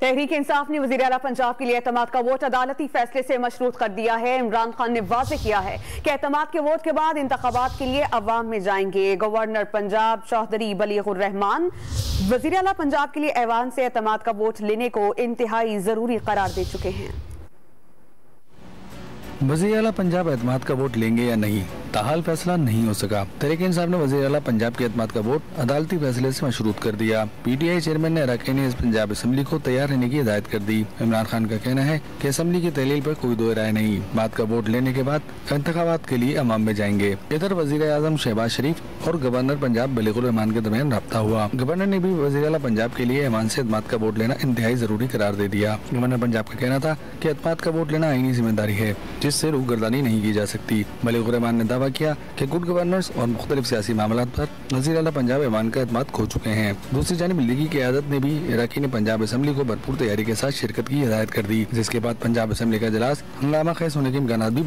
तहरीक इंसाफ ने वज़ीर आला पंजाब के लिए एतमाद का वोट अदालती फैसले से मशरूत कर दिया है। इमरान खान ने वाज़ेह किया है कि एतमाद के वोट के बाद इंतखाबात के लिए अवाम में जाएंगे। गवर्नर पंजाब चौधरी बलीगुर रहमान वज़ीर आला पंजाब के लिए ऐवान से एतमाद का वोट लेने को इंतहाई जरूरी करार दे चुके हैं। वज़ीर आला पंजाब एतमाद का वोट लेंगे या नहीं, ताहाल फैसला नहीं हो सका। तहरीक इंसाफ ने वज़ीर आला पंजाब के एतमाद का वोट अदालती फैसले से मशरूत कर दिया। PTI चेयरमैन ने अरकान पंजाब असम्बली को तैयार रहने की हिदायत कर दी। इमरान खान का कहना है कि असम्बली की तहलील पर कोई दो राय नहीं, बात का वोट लेने के बाद इंतखाबात के लिए अवाम में जाएंगे। इधर वज़ीर आज़म शहबाज शरीफ और गवर्नर पंजाब बलीगुर रहमान के दरमियान रब्ता हुआ। गवर्नर ने भी वज़ीर आला पंजाब के लिए ऐवान से एतमाद का वोट लेना इंतहाई जरूरी करार दे दिया। गवर्नर पंजाब का कहना था कि एतमाद का वोट लेना आईनी जिम्मेदारी है जिससे रूगर्दानी नहीं की जा सकती। बलीगुर रहमान ने दावा किया कि गुड गवर्नेंस और मुख्तलिफ सियासी मामलात पर वज़ीर आला पंजाब ऐवान का एतमाद खो चुके हैं। दूसरी जानिब लीग की क़यादत ने भी अरकान पंजाब असम्बली को भरपूर तैयारी के साथ शिरकत की हिदायत कर दी, जिसके बाद पंजाब असम्बली का इजलास हंगामा खेज होने के इम्कानात भी